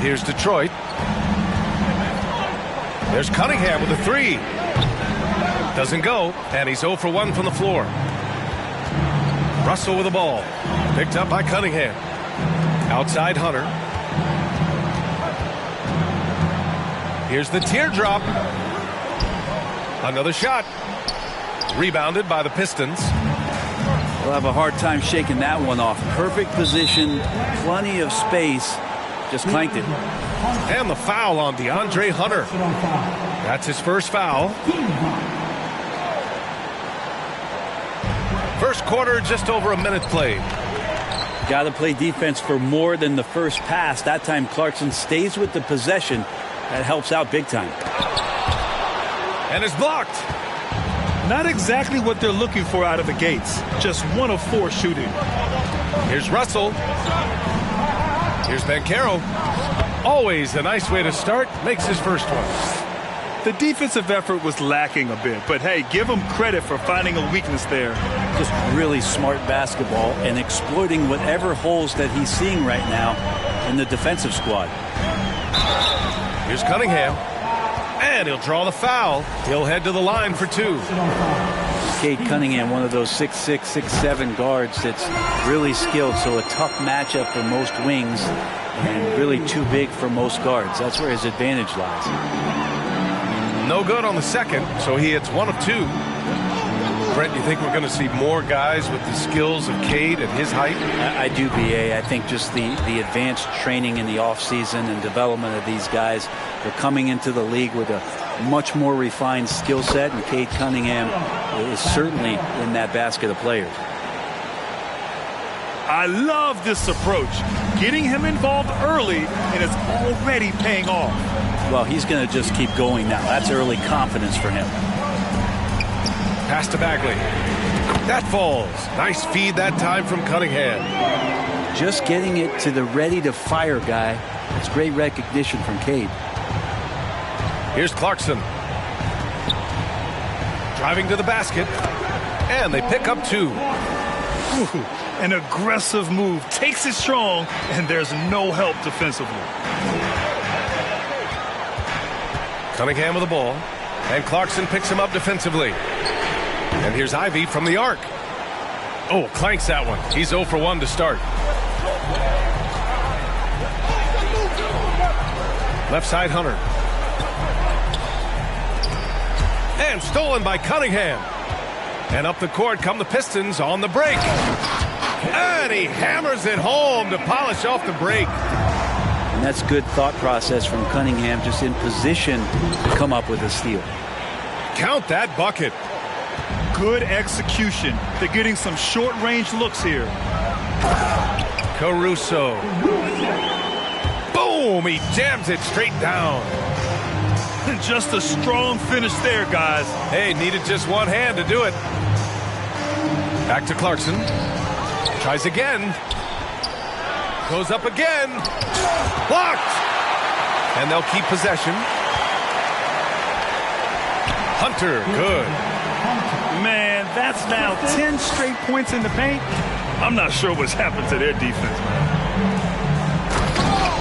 here's Detroit. There's Cunningham with a 3. Doesn't go, and he's 0 for 1 from the floor. Russell with the ball. Picked up by Cunningham. Outside Hunter. Here's the teardrop. Another shot. Rebounded by the Pistons. We'll have a hard time shaking that one off. Perfect position, plenty of space. Just clanked it. And the foul on DeAndre Hunter. That's his first foul. First quarter, just over a minute played. Got to play defense for more than the first pass. That time Clarkson stays with the possession. That helps out big time. And is blocked. Not exactly what they're looking for out of the gates. Just 1 of 4 shooting. Here's Russell. Here's Banchero. Always a nice way to start. Makes his first one. The defensive effort was lacking a bit, but hey, give him credit for finding a weakness there. Just really smart basketball and exploiting whatever holes that he's seeing right now in the defensive squad. Here's Cunningham. And he'll draw the foul. He'll head to the line for 2. Cade Cunningham, one of those 6'6", 6'7" guards that's really skilled, so a tough matchup for most wings and really too big for most guards. That's where his advantage lies. No good on the second, so he hits 1 of 2. Brent, you think we're going to see more guys with the skills of Cade at his height? I do, B.A. I think just the advanced training in the offseason and development of these guys. They're coming into the league with a much more refined skill set, and Cade Cunningham is certainly in that basket of players. I love this approach. Getting him involved early, and it's already paying off. Well, he's going to just keep going now. That's early confidence for him. Pass to Bagley. That falls. Nice feed that time from Cunningham. Just getting it to the ready-to-fire guy. That's great recognition from Cade. Here's Clarkson. Driving to the basket. And they pick up 2. Ooh, an aggressive move. Takes it strong, and there's no help defensively. Cunningham with the ball. And Clarkson picks him up defensively. And here's Ivy from the arc. Oh, clanks that one. He's 0 for 1 to start. Left side Hunter. And stolen by Cunningham. And up the court come the Pistons on the break. And he hammers it home to polish off the break. And that's good thought process from Cunningham, just in position to come up with a steal. Count that bucket. Good execution. They're getting some short-range looks here. Caruso. Boom! He jams it straight down. Just a strong finish there, guys. Hey, needed just one hand to do it. Back to Clarkson. Tries again. Goes up again. Blocked! And they'll keep possession. Hunter, good. Man, that's now 10 straight points in the paint. I'm not sure what's happened to their defense.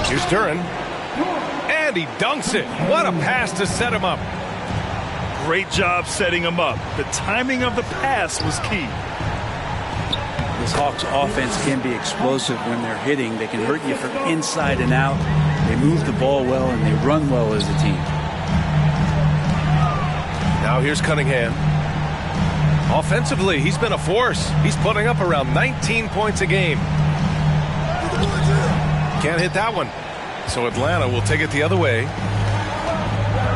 Here's Duran. And he dunks it. What a pass to set him up. Great job setting him up. The timing of the pass was key. This Hawks offense can be explosive when they're hitting. They can hurt you from inside and out. They move the ball well, and they run well as a team. Now here's Cunningham. Offensively, he's been a force. He's putting up around 19 points a game. Can't hit that one. So Atlanta will take it the other way.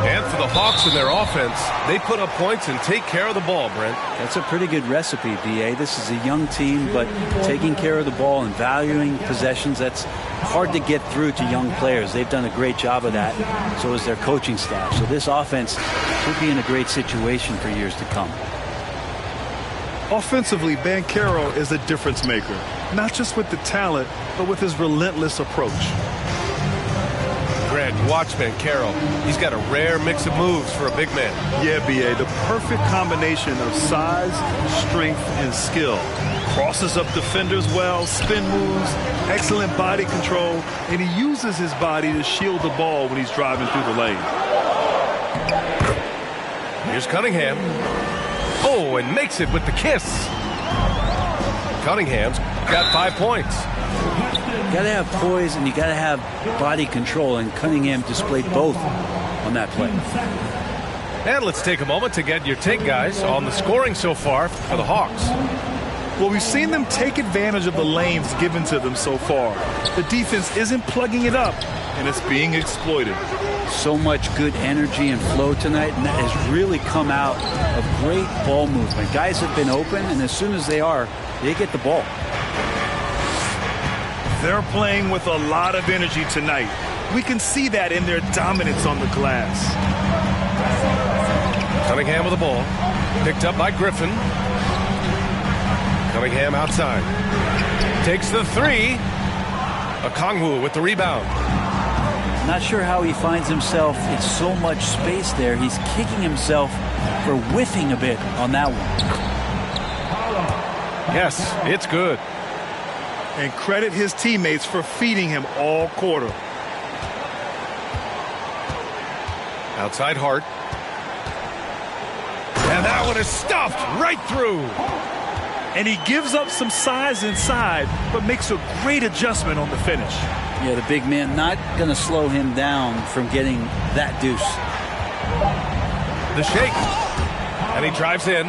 And for the Hawks in their offense, they put up points and take care of the ball, Brent. That's a pretty good recipe, B.A. This is a young team, but taking care of the ball and valuing possessions, that's hard to get through to young players. They've done a great job of that. So is their coaching staff. So this offense should be in a great situation for years to come. Offensively, Banchero is a difference maker. Not just with the talent, but with his relentless approach. Grant, watch Banchero. He's got a rare mix of moves for a big man. Yeah, B.A., the perfect combination of size, strength, and skill. Crosses up defenders well, spin moves, excellent body control, and he uses his body to shield the ball when he's driving through the lane. Here's Cunningham. Oh, and makes it with the kiss. Cunningham's got 5 points. You got to have poise and you got to have body control, and Cunningham displayed both on that play. And let's take a moment to get your take, guys, on the scoring so far for the Hawks. Well, we've seen them take advantage of the lanes given to them so far. The defense isn't plugging it up, and it's being exploited. So much good energy and flow tonight, and that has really come out of great ball movement. Guys have been open, and as soon as they get the ball. They're playing with a lot of energy tonight. We can see that in their dominance on the glass. Cunningham with the ball. Picked up by Griffin. Cunningham outside. Takes the three. Okongwu with the rebound. Not sure how he finds himself in so much space there. He's kicking himself for whiffing a bit on that one. Yes, it's good. And credit his teammates for feeding him all quarter. Outside Hart. And that one is stuffed right through. And he gives up some size inside, but makes a great adjustment on the finish. Yeah, the big man not going to slow him down from getting that deuce. The shake. And he drives in.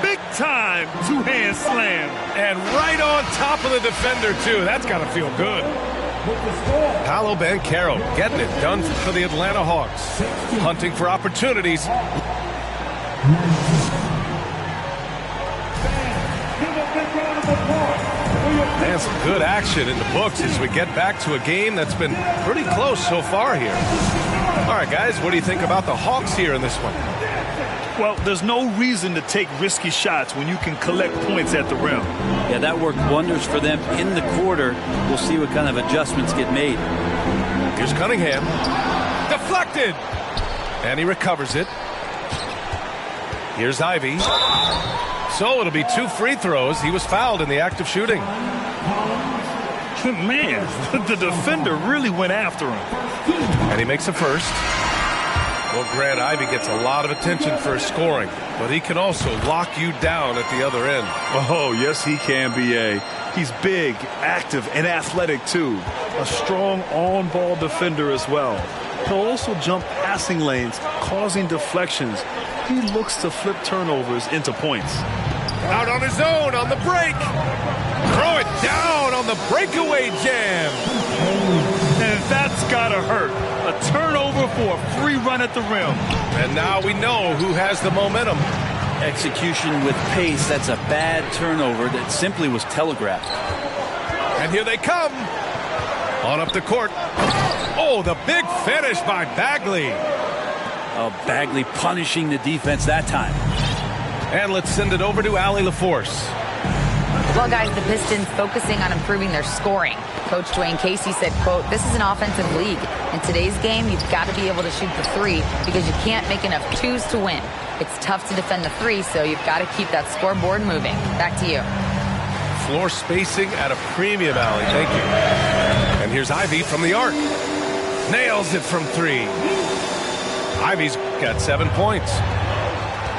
Big time two-hand slam. And right on top of the defender, too. That's got to feel good. Paolo Banchero getting it done for the Atlanta Hawks. Hunting for opportunities. And some good action in the books as we get back to a game that's been pretty close so far here. All right, guys, what do you think about the Hawks here in this one? Well, there's no reason to take risky shots when you can collect points at the rim. Yeah, that worked wonders for them in the quarter. We'll see what kind of adjustments get made. Here's Cunningham. Deflected. And he recovers it. Here's Ivy. So it'll be 2 free throws. He was fouled in the act of shooting. Man, the defender really went after him. And he makes the first. Well, Grant, Ivy gets a lot of attention for his scoring, but he can also lock you down at the other end. Oh, yes, he can, B.A. He's big, active, and athletic, too. A strong on-ball defender as well. He'll also jump passing lanes, causing deflections. He looks to flip turnovers into points. Out on his own on the break. Throw it down on the breakaway jam. And that's gotta hurt. A turnover for a free run at the rim. And now we know who has the momentum. Execution with pace, that's a bad turnover that simply was telegraphed. And here they come. On up the court. Oh, the big finish by Bagley. Oh, Bagley punishing the defense that time. And let's send it over to Allie LaForce. Well, guys, the Pistons focusing on improving their scoring. Coach Dwayne Casey said, quote, "This is an offensive league. In today's game, you've got to be able to shoot the three because you can't make enough twos to win. It's tough to defend the three, so you've got to keep that scoreboard moving." Back to you. Floor spacing at a premium, Allie. Thank you. And here's Ivy from the arc. Nails it from three. Ivy's got 7 points.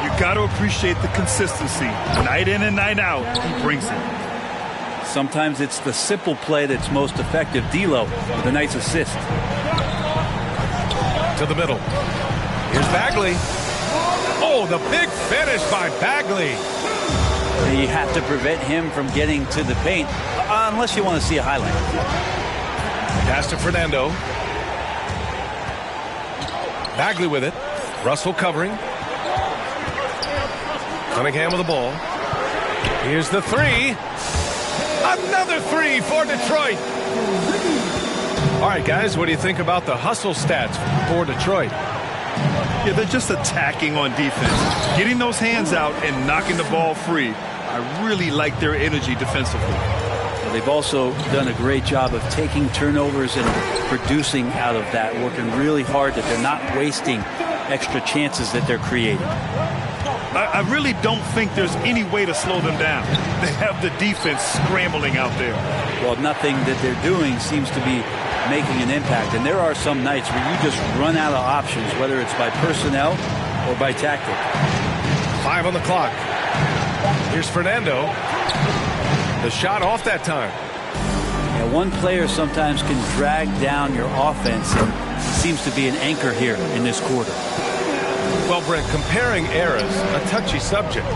You got to appreciate the consistency. Night in and night out, he brings it. Sometimes it's the simple play that's most effective. D'Lo with a nice assist. To the middle. Here's Bagley. Oh, the big finish by Bagley. You have to prevent him from getting to the paint unless you want to see a highlight. Pass to Fernando. Bagley with it. Russell covering. Cunningham with the ball. Here's the three. Another three for Detroit. All right, guys, what do you think about the hustle stats for Detroit? Yeah, they're just attacking on defense. Getting those hands out and knocking the ball free. I really like their energy defensively. They've also done a great job of taking turnovers and producing out of that, working really hard that they're not wasting extra chances that they're creating. I really don't think there's any way to slow them down. They have the defense scrambling out there. Well, nothing that they're doing seems to be making an impact. And there are some nights where you just run out of options, whether it's by personnel or by tactic. 5 on the clock. Here's Fernando. The shot off that time. Yeah, one player sometimes can drag down your offense, and seems to be an anchor here in this quarter. Well, Brent, comparing eras, a touchy subject.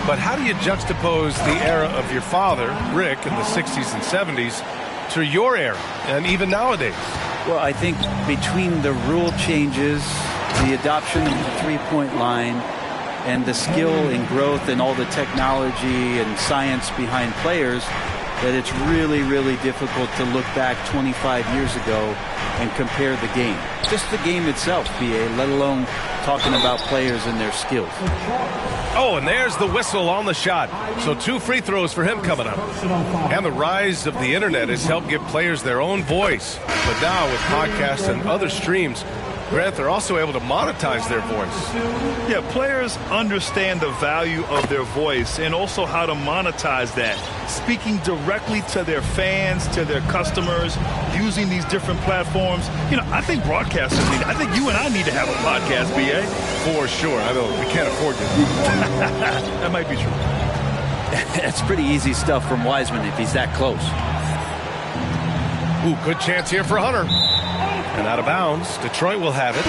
But how do you juxtapose the era of your father, Rick, in the 60s and 70s, to your era, and even nowadays? Well, I think between the rule changes, the adoption of the three-point line, and the skill and growth and all the technology and science behind players, that it's really, really difficult to look back 25 years ago and compare the game. Just the game itself, B.A., let alone talking about players and their skills. Oh, and there's the whistle on the shot. So 2 free throws for him coming up. And the rise of the internet has helped give players their own voice. But now with podcasts and other streams, Grant, they're also able to monetize their voice. Yeah, players understand the value of their voice and also how to monetize that. Speaking directly to their fans, to their customers, using these different platforms. You know, I think broadcasters I think you and I need to have a podcast, B.A. For sure. I know we can't afford it. That might be true. That's pretty easy stuff from Wiseman if he's that close. Ooh, good chance here for Hunter. And out of bounds. Detroit will have it.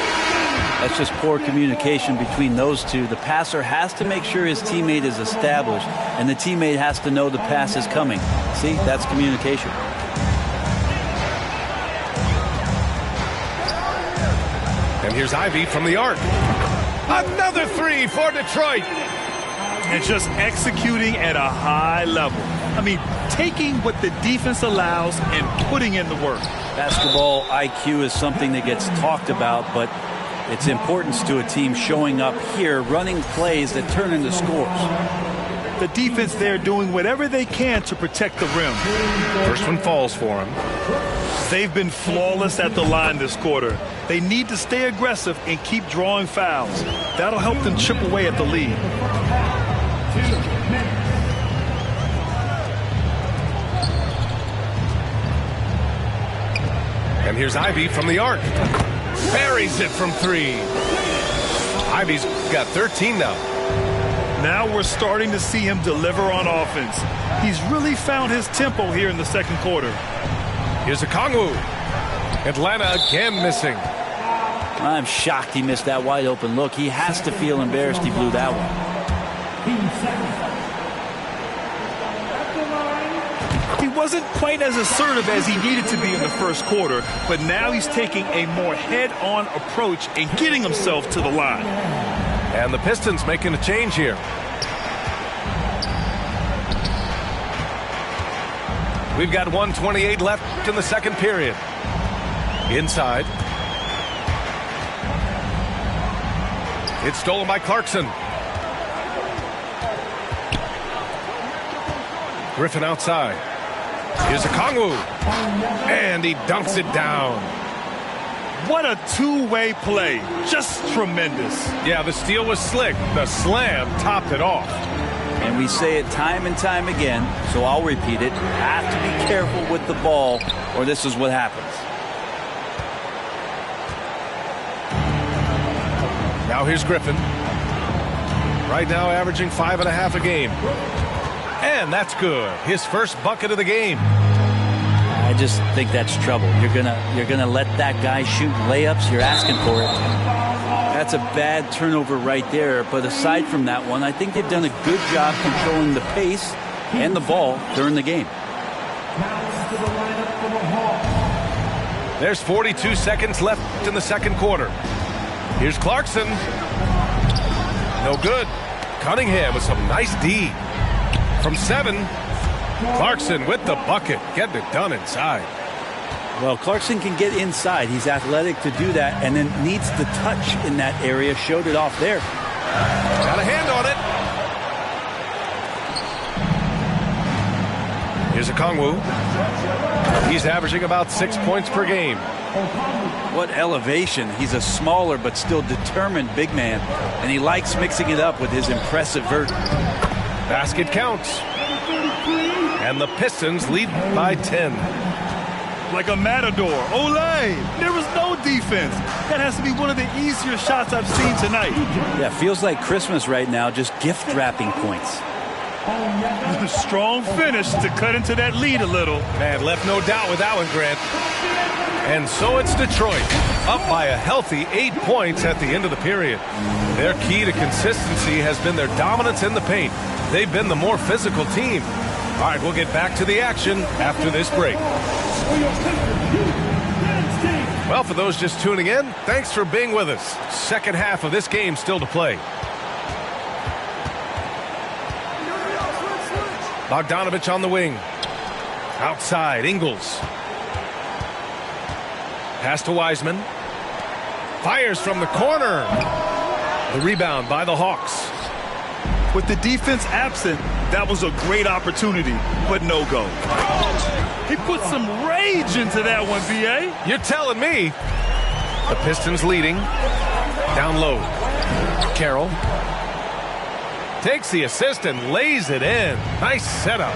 That's just poor communication between those two. The passer has to make sure his teammate is established, and the teammate has to know the pass is coming. See, that's communication. And here's Ivy from the arc. Another 3 for Detroit. And just executing at a high level. I mean, taking what the defense allows and putting in the work. Basketball IQ is something that gets talked about, but its importance to a team showing up here, running plays that turn into scores. The defense there doing whatever they can to protect the rim. First one falls for him. They've been flawless at the line this quarter. They need to stay aggressive and keep drawing fouls. That'll help them chip away at the lead. And here's Ivy from the arc. Buries it from 3. Ivy's got 13 now. Now we're starting to see him deliver on offense. He's really found his tempo here in the second quarter. Here's Okongwu. Atlanta again missing. I'm shocked he missed that wide open look. He has to feel embarrassed he blew that one. He wasn't quite as assertive as he needed to be in the first quarter, but now he's taking a more head-on approach and getting himself to the line. And the Pistons making a change here. We've got 1:28 left in the second period. Inside. It's stolen by Clarkson. Griffin outside. Here's Okongwu. And he dunks it down. What a two-way play. Just tremendous. Yeah, the steal was slick. The slam topped it off. And we say it time and time again, so I'll repeat it. Have to be careful with the ball, or this is what happens. Now here's Griffin. Right now averaging 5.5 a game. And that's good. His first bucket of the game. I just think that's trouble. You're gonna let that guy shoot layups. You're asking for it. That's a bad turnover right there. But aside from that one, I think they've done a good job controlling the pace and the ball during the game. There's 42 seconds left in the second quarter. Here's Clarkson. No good. Cunningham with some nice D. From 7, Clarkson with the bucket. Getting it done inside. Well, Clarkson can get inside. He's athletic to do that, and then needs the touch in that area. Showed it off there. Got a hand on it. Here's Okongwu. He's averaging about 6 points per game. What elevation. He's a smaller but still determined big man, and he likes mixing it up with his impressive vert. Basket counts. And the Pistons lead by 10. Like a matador. Olay! There was no defense. That has to be one of the easier shots I've seen tonight. Yeah, feels like Christmas right now, just gift wrapping points. Strong finish to cut into that lead a little. Man, left no doubt with that one, Grant. And so it's Detroit, up by a healthy 8 points at the end of the period. Their key to consistency has been their dominance in the paint. They've been the more physical team. All right, we'll get back to the action after this break. Well, for those just tuning in, thanks for being with us. Second half of this game still to play. Bogdanovich on the wing. Outside, Ingles. Pass to Wiseman. Fires from the corner. The rebound by the Hawks. With the defense absent, that was a great opportunity, but no go. He put some rage into that one, B.A. You're telling me. The Pistons leading. Down low. Carroll. Takes the assist and lays it in. Nice setup.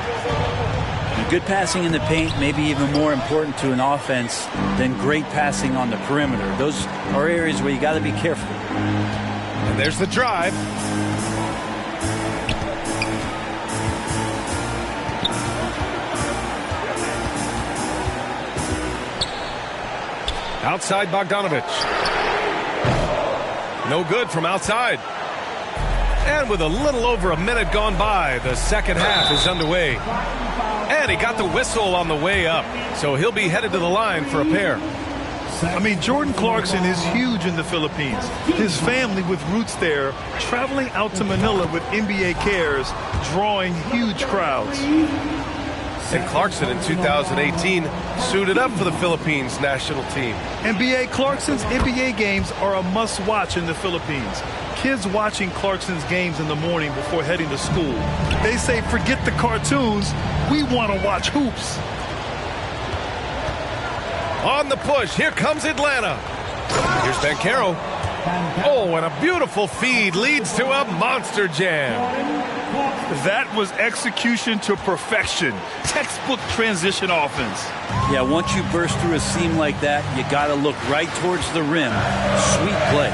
Good passing in the paint may be even more important to an offense than great passing on the perimeter. Those are areas where you got to be careful. And there's the drive. Outside Bogdanovich. No good from outside. And with a little over a minute gone by, the second half is underway. And he got the whistle on the way up, so he'll be headed to the line for a pair. I mean, Jordan Clarkson is huge in the Philippines. His family with roots there, traveling out to Manila with NBA cares, drawing huge crowds. And Clarkson in 2018 suited up for the Philippines national team. NBA Clarkson's NBA games are a must-watch in the Philippines. Kids watching Clarkson's games in the morning before heading to school. They say, forget the cartoons, we want to watch hoops. On the push, here comes Atlanta. Here's Banchero. Oh, and a beautiful feed leads to a monster jam. That was execution to perfection. Textbook transition offense. Yeah, once you burst through a seam like that, you got to look right towards the rim. Sweet play.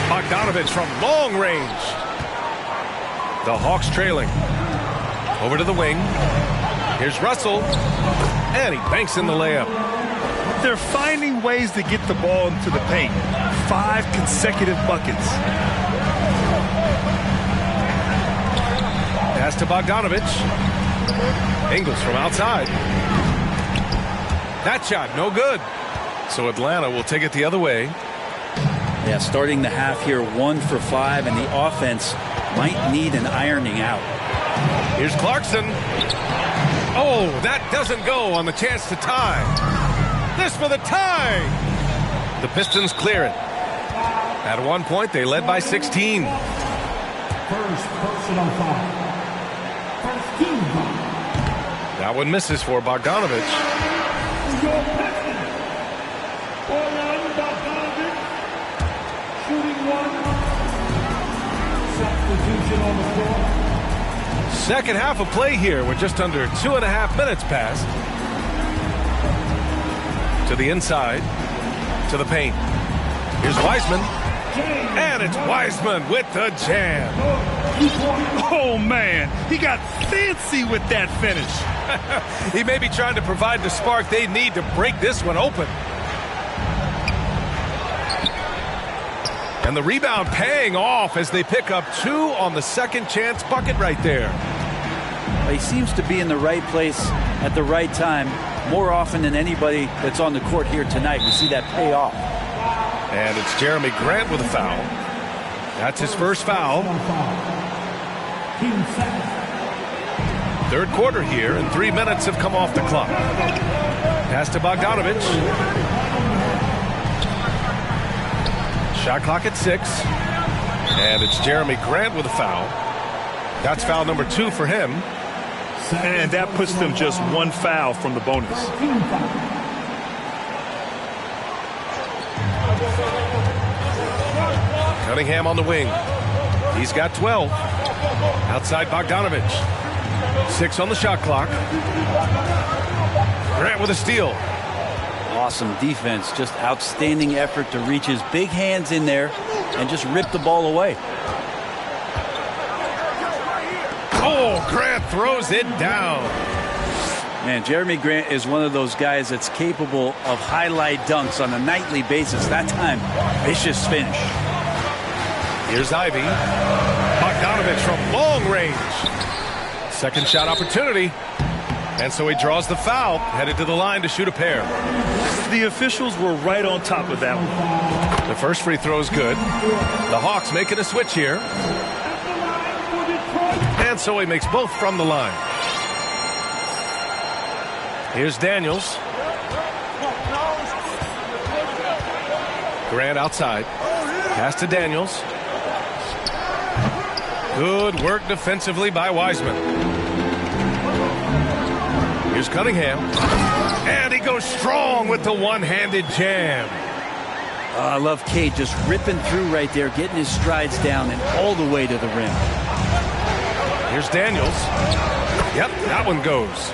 Bogdanovich from long range. The Hawks trailing. Over to the wing. Here's Russell. And he banks in the layup. They're finding ways to get the ball into the paint. 5 consecutive buckets. Pass to Bogdanovich. Ingles from outside. That shot, no good. So Atlanta will take it the other way. Yeah, starting the half here 1 for 5, and the offense might need an ironing out. Here's Clarkson. Oh, that doesn't go on the chance to tie. This for the tie. The Pistons clear it. At one point, they led by 16. First personal foul. First team foul. That one misses for Bogdanovich. Your Pistons. Orlando Bogdanovich. Shooting 1. Substitution on the floor. Second half of play here with just under 2.5 minutes passed. To the inside. To the paint. Here's Wiseman. And it's Wiseman with the jam. Oh, man. He got fancy with that finish. He may be trying to provide the spark they need to break this one open. And the rebound paying off as they pick up 2 on the second chance bucket right there. He seems to be in the right place at the right time more often than anybody that's on the court here tonight. We see that pay off. And it's Jeremy Grant with a foul. That's his first foul. Third quarter here, and 3 minutes have come off the clock. Pass to Bogdanovich. Shot clock at 6. And it's Jeremy Grant with a foul. That's foul number 2 for him. And that puts them just 1 foul from the bonus. Cunningham on the wing. He's got 12. Outside Bogdanovich. 6 on the shot clock. Grant with a steal. Awesome defense. Just outstanding effort to reach his big hands in there and just rip the ball away. Oh, Grant throws it down. Man, Jeremy Grant is one of those guys that's capable of highlight dunks on a nightly basis. That time, vicious finish. Here's Ivy. Bogdanovich from long range. Second shot opportunity. And so he draws the foul, headed to the line to shoot a pair. The officials were right on top of that one. The first free throw is good. The Hawks making a switch here. And so he makes both from the line. Here's Daniels. Grant outside. Pass to Daniels. Good work defensively by Wiseman. Here's Cunningham. And he goes strong with the one-handed jam. I love Cade just ripping through right there, getting his strides down and all the way to the rim. Here's Daniels. Yep, that one goes.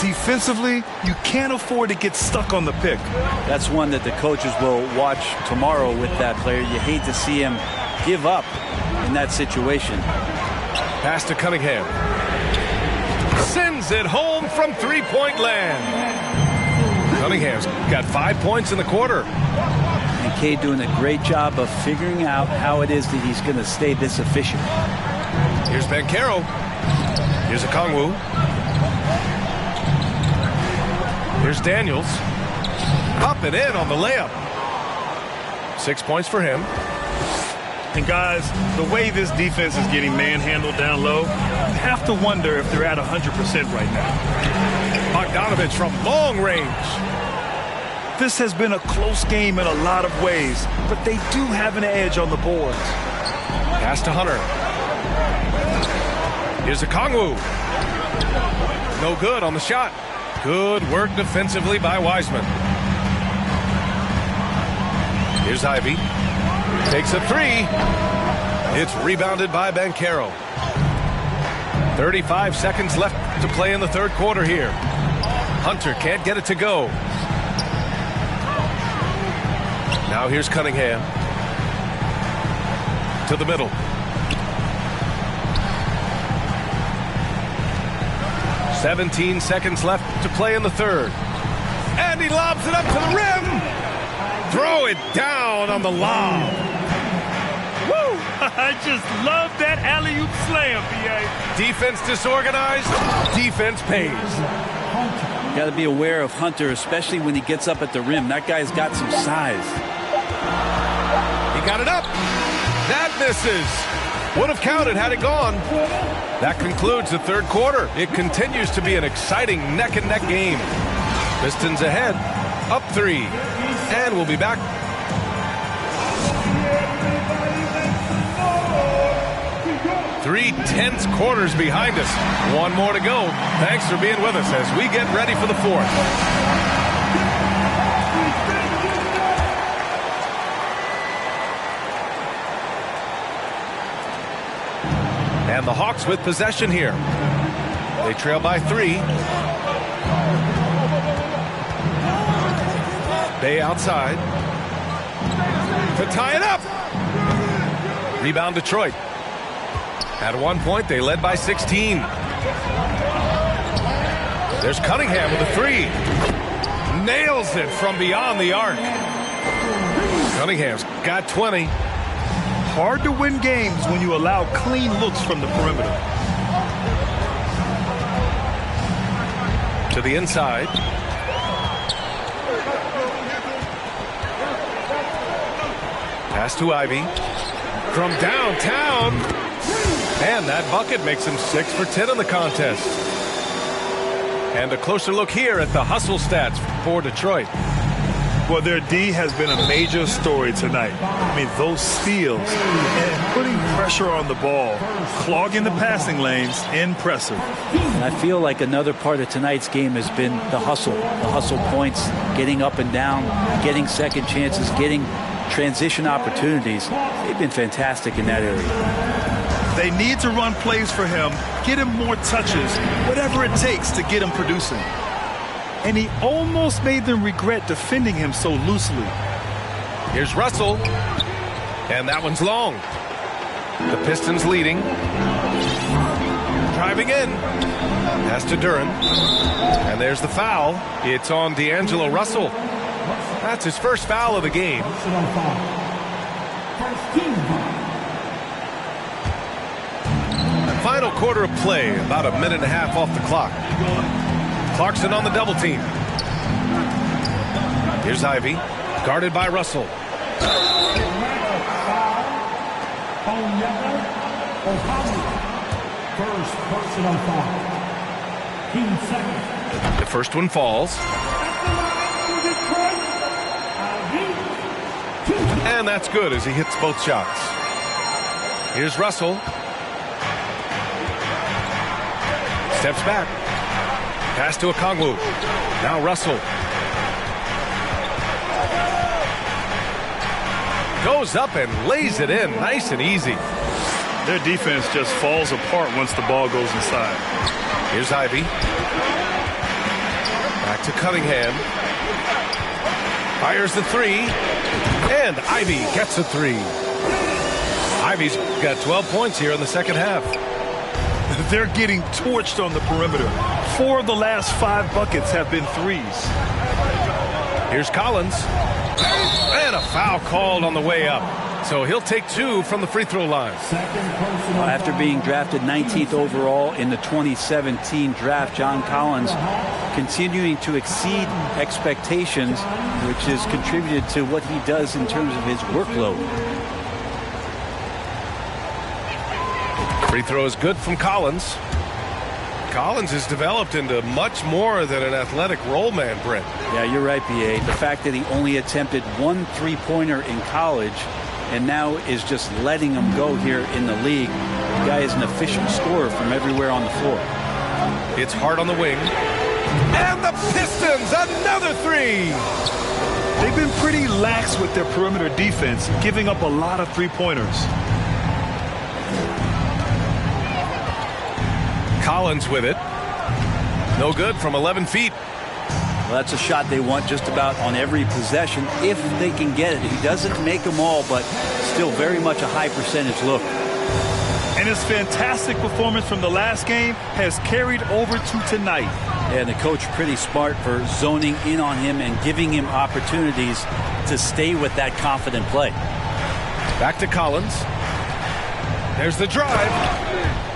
Defensively, you can't afford to get stuck on the pick. That's one that the coaches will watch tomorrow with that player. You hate to see him give up in that situation. Pass to Cunningham. Sends it home from three-point land. Cunningham's got 5 points in the quarter. And Cade doing a great job of figuring out how it is that he's going to stay this efficient. Here's Banchero. Here's Okongwu. Here's Daniels. Up and in on the layup. 6 points for him. And guys, the way this defense is getting manhandled down low, you have to wonder if they're at 100% right now. Bogdanovich from long range. This has been a close game in a lot of ways, but they do have an edge on the boards. Pass to Hunter. Here's Okongwu. No good on the shot. Good work defensively by Wiseman. Here's Ivy. Takes a three. It's rebounded by Banchero. 35 seconds left to play in the third quarter here. Hunter can't get it to go. Now here's Cunningham. To the middle. "17 seconds left to play in the third. And he lobs it up to the rim. Throw it down on the lob. Woo! I just love that alley-oop slam, B.A. Defense disorganized. Defense pays. Got to be aware of Hunter, especially when he gets up at the rim. That guy's got some size. He got it up. That misses. Would have counted had it gone. That concludes the third quarter. It continues to be an exciting neck-and-neck game. Pistons ahead, up 3. And we'll be back. Three tense quarters behind us. One more to go. Thanks for being with us as we get ready for the fourth. And the Hawks with possession here. They trail by 3. Bay outside. To tie it up. Rebound Detroit. At one point, they led by 16. There's Cunningham with a 3. Nails it from beyond the arc. Cunningham's got 20. Hard to win games when you allow clean looks from the perimeter. To the inside. Pass to Ivy. From downtown. And that bucket makes him 6 for 10 in the contest. And a closer look here at the hustle stats for Detroit. Well, their D has been a major story tonight. I mean, those steals and putting pressure on the ball, clogging the passing lanes, impressive. And I feel like another part of tonight's game has been the hustle points, getting up and down, getting second chances, getting transition opportunities. They've been fantastic in that area. They need to run plays for him, get him more touches, whatever it takes to get him producing. And he almost made them regret defending him so loosely. Here's Russell. And that one's long. The Pistons leading. Driving in. Pass to Duren. And there's the foul. It's on D'Angelo Russell. That's his first foul of the game. Final quarter of play. About a minute and a half off the clock. Clarkson on the double team. Here's Ivy. Guarded by Russell. First personal foul. Team second. The first one falls. And that's good as he hits both shots. Here's Russell. Steps back. Pass to Okongwu. Now Russell. Goes up and lays it in. Nice and easy. Their defense just falls apart once the ball goes inside. Here's Ivy. Back to Cunningham. Fires the three. And Ivy gets a three. Ivy's got 12 points here in the second half. They're getting torched on the perimeter. 4 of the last 5 buckets have been threes. Here's Collins. And a foul called on the way up. So he'll take 2 from the free throw line. After being drafted 19th overall in the 2017 draft, John Collins continuing to exceed expectations, which has contributed to what he does in terms of his workload. Free throw is good from Collins. Collins has developed into much more than an athletic roll man, Brent. Yeah, you're right, B.A. The fact that he only attempted 1 3-pointer in college and now is just letting him go here in the league. The guy is an efficient scorer from everywhere on the floor. It's hard on the wing. And the Pistons, another three. They've been pretty lax with their perimeter defense, giving up a lot of three-pointers. Collins with it. No good from 11 feet. Well, that's a shot they want just about on every possession if they can get it. He doesn't make them all, but still very much a high percentage look. And his fantastic performance from the last game has carried over to tonight. And the coach pretty smart for zoning in on him and giving him opportunities to stay with that confident play. Back to Collins. There's the drive.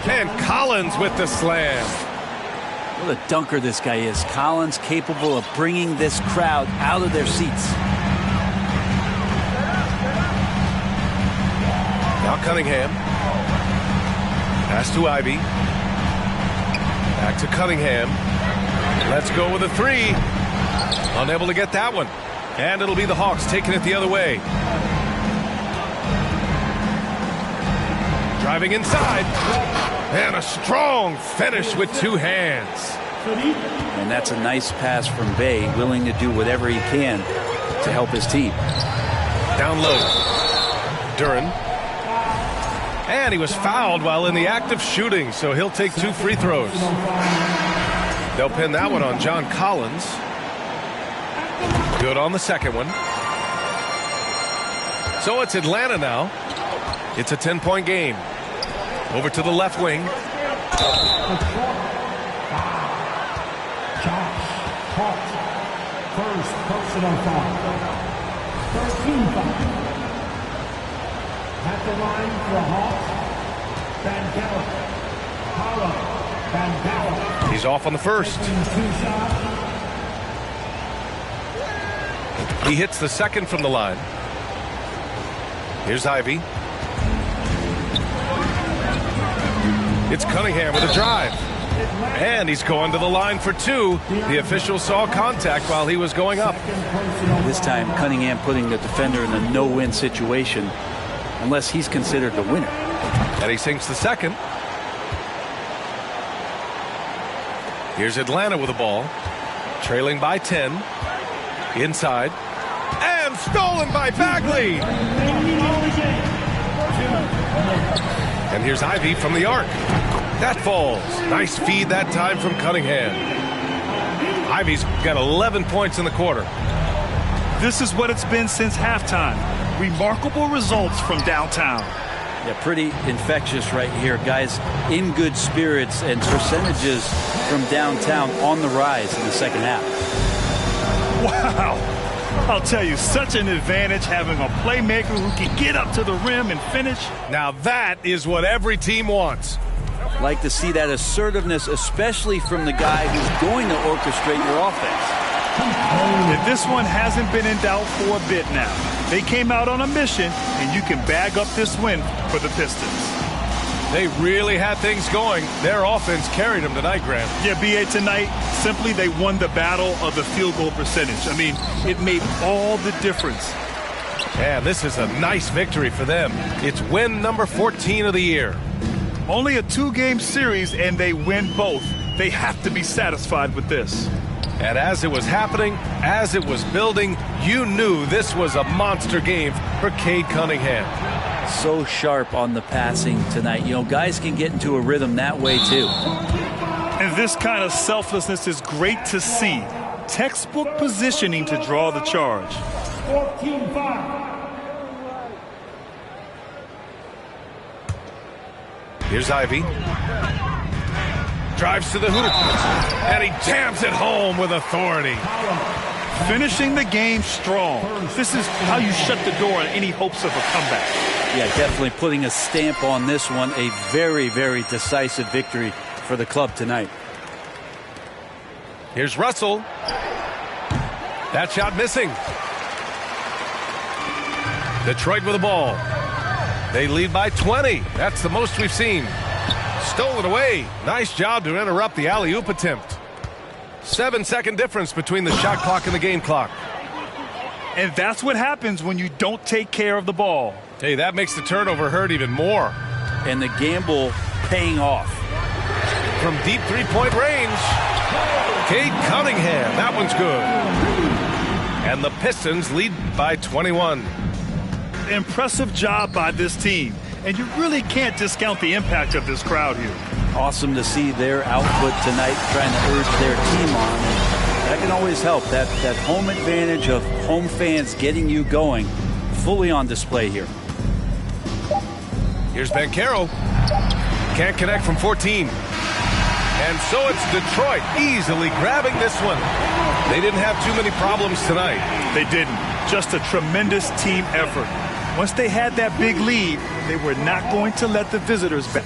And Collins with the slam. What a dunker this guy is. Collins capable of bringing this crowd out of their seats. Now Cunningham. Pass to Ivy. Back to Cunningham. Let's go with a three. Unable to get that one. And it'll be the Hawks taking it the other way. Driving inside. And a strong finish with 2 hands. And that's a nice pass from Bay, willing to do whatever he can to help his team. Down low. Duren. And he was fouled while in the act of shooting, so he'll take 2 free throws. They'll pin that one on John Collins. Good on the second one. So it's Atlanta now. It's a 10-point game. Over to the left wing. First personal foul. 13 foul. At the line for Hawks, Van Gallen. He's off on the first. He hits the second from the line. Here's Ivy. It's Cunningham with a drive. And he's going to the line for 2. The official saw contact while he was going up. This time, Cunningham putting the defender in a no-win situation, unless he's considered the winner. And he sinks the second. Here's Atlanta with the ball. Trailing by 10. Inside. And Stolen by Bagley. And here's Ivy from the arc. That falls. Nice feed that time from Cunningham. Ivy's got 11 points in the quarter. This is what it's been since halftime. Remarkable results from downtown. Yeah, pretty infectious right here. Guys in good spirits, and percentages from downtown on the rise in the second half. Wow. I'll tell you, such an advantage having a playmaker who can get up to the rim and finish. Now that is what every team wants. Like to see that assertiveness, especially from the guy who's going to orchestrate your offense. And this one hasn't been in doubt for a bit now. They came out on a mission, and you can bag up this win for the Pistons. They really had things going. Their offense carried them tonight, Grant. Yeah, B.A., tonight, simply they won the battle of the field goal percentage. I mean, it made all the difference. Yeah, this is a nice victory for them. It's win number 14 of the year. Only a 2-game series, and they win both. They have to be satisfied with this. And as it was happening, as it was building, you knew this was a monster game for Cade Cunningham. So sharp on the passing tonight. You know, guys can get into a rhythm that way too. And this kind of selflessness is great to see. Textbook positioning to draw the charge. 14-5. Here's Ivy. Drives to the hoop. And he jams it home with authority. Finishing the game strong. This is how you shut the door on any hopes of a comeback. Yeah, definitely putting a stamp on this one. A very, very decisive victory for the club tonight. Here's Russell. That shot missing. Detroit with the ball. They lead by 20. That's the most we've seen. Stolen away. Nice job to interrupt the alley-oop attempt. 7-second difference between the shot clock and the game clock. And that's what happens when you don't take care of the ball. Hey, that makes the turnover hurt even more. And the gamble paying off. From deep three-point range, Cade Cunningham. That one's good. And the Pistons lead by 21. Impressive job by this team. And you really can't discount the impact of this crowd here. Awesome to see their output tonight, trying to urge their team on. And that can always help. That home advantage of home fans getting you going, fully on display here. Here's Banchero. Can't connect from 14. And so it's Detroit easily grabbing this one. They didn't have too many problems tonight. They didn't. Just a tremendous team effort. Once they had that big lead, they were not going to let the visitors back.